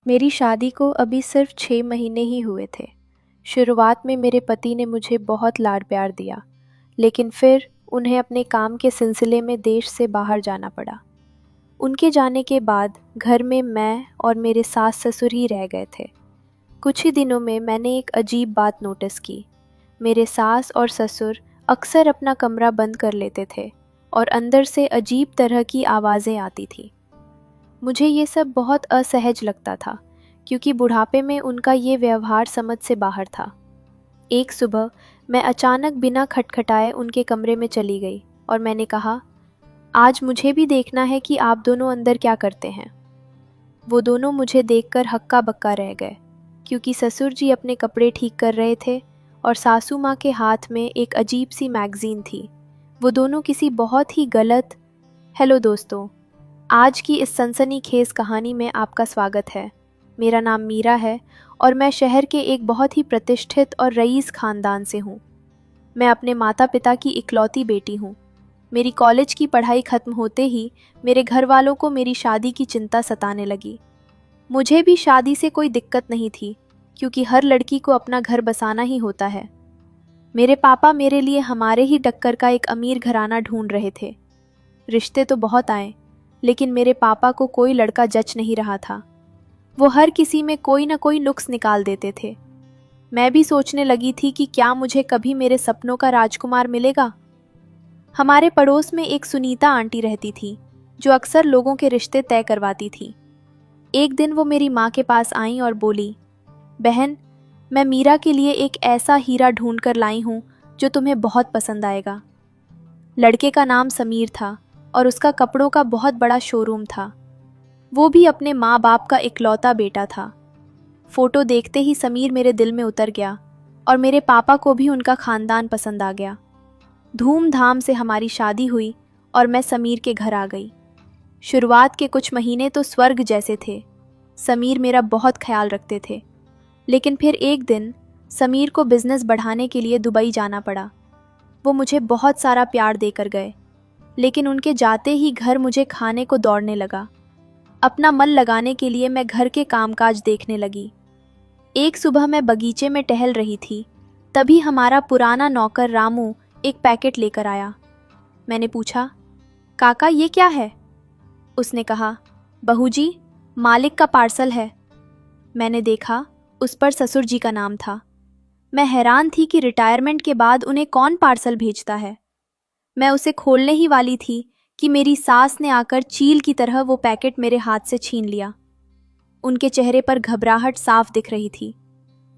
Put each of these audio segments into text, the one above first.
मेरी शादी को अभी सिर्फ 6 महीने ही हुए थे। शुरुआत में मेरे पति ने मुझे बहुत लाड प्यार दिया, लेकिन फिर उन्हें अपने काम के सिलसिले में देश से बाहर जाना पड़ा। उनके जाने के बाद घर में मैं और मेरे सास ससुर ही रह गए थे। कुछ ही दिनों में मैंने एक अजीब बात नोटिस की। मेरे सास और ससुर अक्सर अपना कमरा बंद कर लेते थे और अंदर से अजीब तरह की आवाज़ें आती थी। मुझे ये सब बहुत असहज लगता था, क्योंकि बुढ़ापे में उनका ये व्यवहार समझ से बाहर था। एक सुबह मैं अचानक बिना खटखटाए उनके कमरे में चली गई और मैंने कहा, आज मुझे भी देखना है कि आप दोनों अंदर क्या करते हैं। वो दोनों मुझे देखकर हक्का बक्का रह गए, क्योंकि ससुर जी अपने कपड़े ठीक कर रहे थे और सासू माँ के हाथ में एक अजीब सी मैगज़ीन थी। वो दोनों किसी बहुत ही गलत। हेलो दोस्तों, आज की इस सनसनीखेज कहानी में आपका स्वागत है। मेरा नाम मीरा है और मैं शहर के एक बहुत ही प्रतिष्ठित और रईस खानदान से हूँ। मैं अपने माता पिता की इकलौती बेटी हूँ। मेरी कॉलेज की पढ़ाई खत्म होते ही मेरे घर वालों को मेरी शादी की चिंता सताने लगी। मुझे भी शादी से कोई दिक्कत नहीं थी, क्योंकि हर लड़की को अपना घर बसाना ही होता है। मेरे पापा मेरे लिए हमारे ही टक्कर का एक अमीर घराना ढूंढ रहे थे। रिश्ते तो बहुत आए, लेकिन मेरे पापा को कोई लड़का जच नहीं रहा था। वो हर किसी में कोई ना कोई नुक्स निकाल देते थे। मैं भी सोचने लगी थी कि क्या मुझे कभी मेरे सपनों का राजकुमार मिलेगा। हमारे पड़ोस में एक सुनीता आंटी रहती थी, जो अक्सर लोगों के रिश्ते तय करवाती थी। एक दिन वो मेरी माँ के पास आई और बोली, बहन, मैं मीरा के लिए एक ऐसा हीरा ढूंढ कर लाई हूँ जो तुम्हें बहुत पसंद आएगा। लड़के का नाम समीर था और उसका कपड़ों का बहुत बड़ा शोरूम था। वो भी अपने माँ बाप का इकलौता बेटा था। फोटो देखते ही समीर मेरे दिल में उतर गया और मेरे पापा को भी उनका खानदान पसंद आ गया। धूमधाम से हमारी शादी हुई और मैं समीर के घर आ गई। शुरुआत के कुछ महीने तो स्वर्ग जैसे थे। समीर मेरा बहुत ख्याल रखते थे, लेकिन फिर एक दिन समीर को बिजनेस बढ़ाने के लिए दुबई जाना पड़ा। वो मुझे बहुत सारा प्यार देकर गए, लेकिन उनके जाते ही घर मुझे खाने को दौड़ने लगा। अपना मन लगाने के लिए मैं घर के कामकाज देखने लगी। एक सुबह मैं बगीचे में टहल रही थी, तभी हमारा पुराना नौकर रामू एक पैकेट लेकर आया। मैंने पूछा, काका ये क्या है? उसने कहा, बहू जी, मालिक का पार्सल है। मैंने देखा, उस पर ससुर जी का नाम था। मैं हैरान थी कि रिटायरमेंट के बाद उन्हें कौन पार्सल भेजता है। मैं उसे खोलने ही वाली थी कि मेरी सास ने आकर चील की तरह वो पैकेट मेरे हाथ से छीन लिया। उनके चेहरे पर घबराहट साफ दिख रही थी।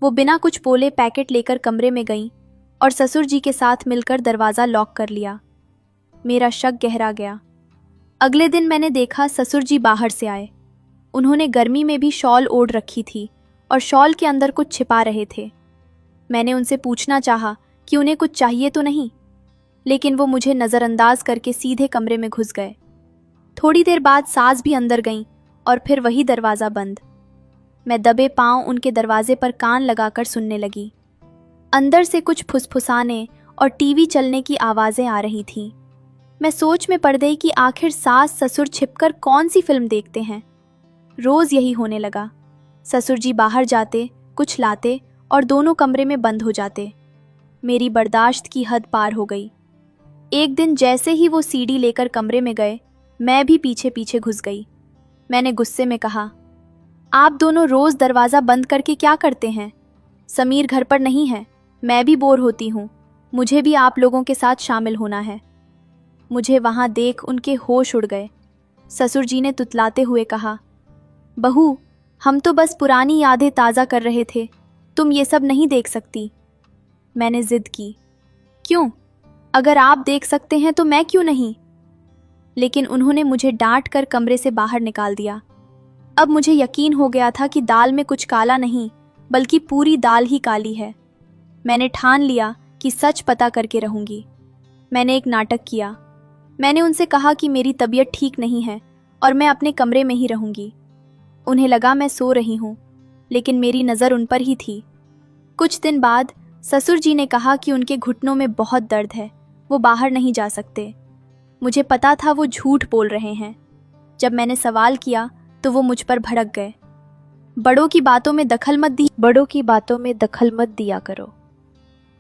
वो बिना कुछ बोले पैकेट लेकर कमरे में गईं और ससुर जी के साथ मिलकर दरवाज़ा लॉक कर लिया। मेरा शक गहरा गया। अगले दिन मैंने देखा ससुर जी बाहर से आए। उन्होंने गर्मी में भी शॉल ओढ़ रखी थी और शॉल के अंदर कुछ छिपा रहे थे। मैंने उनसे पूछना चाहा कि उन्हें कुछ चाहिए तो नहीं, लेकिन वो मुझे नज़रअंदाज करके सीधे कमरे में घुस गए। थोड़ी देर बाद सास भी अंदर गईं और फिर वही दरवाज़ा बंद। मैं दबे पांव उनके दरवाजे पर कान लगाकर सुनने लगी। अंदर से कुछ फुसफुसाने और टीवी चलने की आवाज़ें आ रही थीं। मैं सोच में पड़ गई कि आखिर सास ससुर छिपकर कौन सी फिल्म देखते हैं। रोज़ यही होने लगा। ससुर जी बाहर जाते, कुछ लाते और दोनों कमरे में बंद हो जाते। मेरी बर्दाश्त की हद पार हो गई। एक दिन जैसे ही वो सीडी लेकर कमरे में गए, मैं भी पीछे पीछे घुस गई। मैंने गुस्से में कहा, आप दोनों रोज़ दरवाज़ा बंद करके क्या करते हैं? समीर घर पर नहीं है, मैं भी बोर होती हूँ। मुझे भी आप लोगों के साथ शामिल होना है। मुझे वहाँ देख उनके होश उड़ गए। ससुर जी ने तुतलाते हुए कहा, बहू, हम तो बस पुरानी यादें ताज़ा कर रहे थे, तुम ये सब नहीं देख सकती। मैंने जिद की, क्यों? अगर आप देख सकते हैं तो मैं क्यों नहीं? लेकिन उन्होंने मुझे डांट कर कमरे से बाहर निकाल दिया। अब मुझे यकीन हो गया था कि दाल में कुछ काला नहीं, बल्कि पूरी दाल ही काली है। मैंने ठान लिया कि सच पता करके रहूंगी। मैंने एक नाटक किया। मैंने उनसे कहा कि मेरी तबीयत ठीक नहीं है और मैं अपने कमरे में ही रहूंगी। उन्हें लगा मैं सो रही हूँ, लेकिन मेरी नज़र उन पर ही थी। कुछ दिन बाद ससुर जी ने कहा कि उनके घुटनों में बहुत दर्द है, वो बाहर नहीं जा सकते। मुझे पता था वो झूठ बोल रहे हैं। जब मैंने सवाल किया तो वो मुझ पर भड़क गए। बड़ों की बातों में दखल मत दिया करो।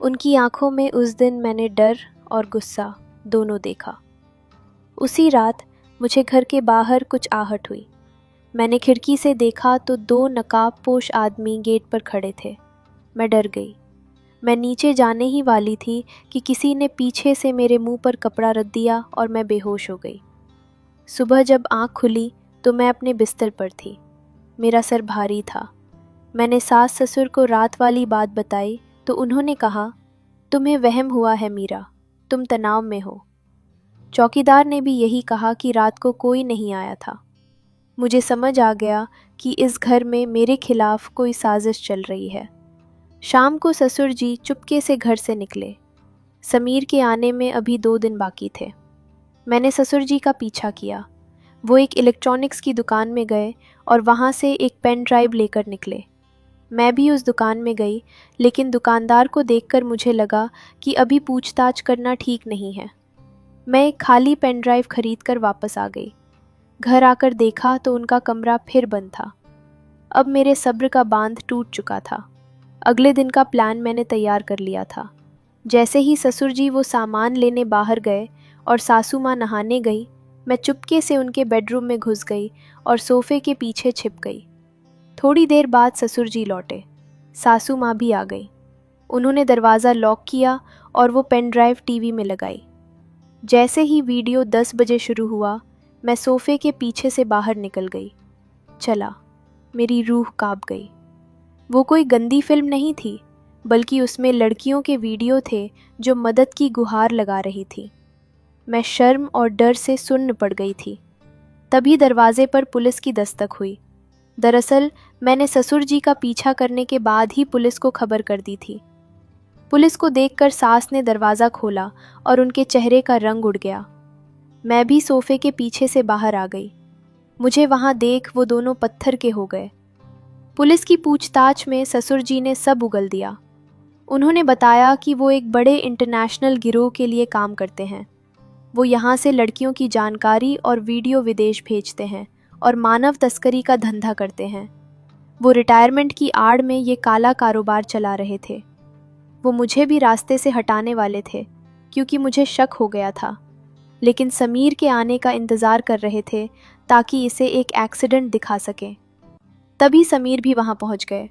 उनकी आंखों में उस दिन मैंने डर और गुस्सा दोनों देखा। उसी रात मुझे घर के बाहर कुछ आहट हुई। मैंने खिड़की से देखा तो 2 नकाबपोश आदमी गेट पर खड़े थे। मैं डर गई। मैं नीचे जाने ही वाली थी कि किसी ने पीछे से मेरे मुंह पर कपड़ा रख दिया और मैं बेहोश हो गई। सुबह जब आँख खुली तो मैं अपने बिस्तर पर थी। मेरा सर भारी था। मैंने सास ससुर को रात वाली बात बताई तो उन्होंने कहा, तुम्हें वहम हुआ है मीरा, तुम तनाव में हो। चौकीदार ने भी यही कहा कि रात को कोई नहीं आया था। मुझे समझ आ गया कि इस घर में मेरे खिलाफ कोई साजिश चल रही है। शाम को ससुर जी चुपके से घर से निकले। समीर के आने में अभी 2 दिन बाकी थे। मैंने ससुर जी का पीछा किया। वो एक इलेक्ट्रॉनिक्स की दुकान में गए और वहाँ से एक पेन ड्राइव लेकर निकले। मैं भी उस दुकान में गई, लेकिन दुकानदार को देखकर मुझे लगा कि अभी पूछताछ करना ठीक नहीं है। मैं एक खाली पेन ड्राइव खरीद कर वापस आ गई। घर आकर देखा तो उनका कमरा फिर बंद था। अब मेरे सब्र का बांध टूट चुका था। अगले दिन का प्लान मैंने तैयार कर लिया था। जैसे ही ससुर जी वो सामान लेने बाहर गए और सासू माँ नहाने गई, मैं चुपके से उनके बेडरूम में घुस गई और सोफे के पीछे छिप गई। थोड़ी देर बाद ससुर जी लौटे। सासू माँ भी आ गई। उन्होंने दरवाज़ा लॉक किया और वो पेन ड्राइव टीवी में लगाई। जैसे ही वीडियो 10 बजे शुरू हुआ, मैं सोफे के पीछे से बाहर निकल गई। चला, मेरी रूह कांप गई। वो कोई गंदी फिल्म नहीं थी, बल्कि उसमें लड़कियों के वीडियो थे जो मदद की गुहार लगा रही थी। मैं शर्म और डर से सुन्न पड़ गई थी। तभी दरवाजे पर पुलिस की दस्तक हुई। दरअसल मैंने ससुर जी का पीछा करने के बाद ही पुलिस को खबर कर दी थी। पुलिस को देखकर सास ने दरवाज़ा खोला और उनके चेहरे का रंग उड़ गया। मैं भी सोफे के पीछे से बाहर आ गई। मुझे वहाँ देख वो दोनों पत्थर के हो गए। पुलिस की पूछताछ में ससुर जी ने सब उगल दिया। उन्होंने बताया कि वो एक बड़े इंटरनेशनल गिरोह के लिए काम करते हैं। वो यहाँ से लड़कियों की जानकारी और वीडियो विदेश भेजते हैं और मानव तस्करी का धंधा करते हैं। वो रिटायरमेंट की आड़ में ये काला कारोबार चला रहे थे। वो मुझे भी रास्ते से हटाने वाले थे, क्योंकि मुझे शक हो गया था, लेकिन समीर के आने का इंतज़ार कर रहे थे ताकि इसे एक एक्सीडेंट दिखा सकें। तभी समीर भी वहाँ पहुँच गए।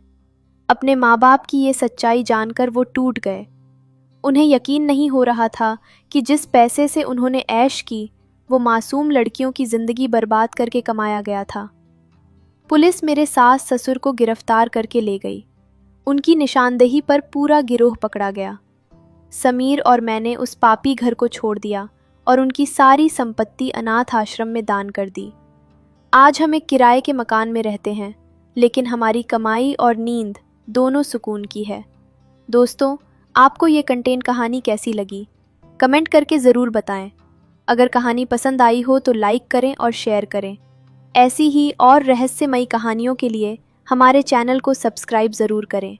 अपने माँ बाप की ये सच्चाई जानकर वो टूट गए। उन्हें यकीन नहीं हो रहा था कि जिस पैसे से उन्होंने ऐश की, वो मासूम लड़कियों की ज़िंदगी बर्बाद करके कमाया गया था। पुलिस मेरे सास ससुर को गिरफ्तार करके ले गई। उनकी निशानदेही पर पूरा गिरोह पकड़ा गया। समीर और मैंने उस पापी घर को छोड़ दिया और उनकी सारी संपत्ति अनाथ आश्रम में दान कर दी। आज हम एक किराए के मकान में रहते हैं, लेकिन हमारी कमाई और नींद दोनों सुकून की है। दोस्तों, आपको ये कंटेंट कहानी कैसी लगी? कमेंट करके ज़रूर बताएं। अगर कहानी पसंद आई हो तो लाइक करें और शेयर करें। ऐसी ही और रहस्यमयी कहानियों के लिए हमारे चैनल को सब्सक्राइब ज़रूर करें।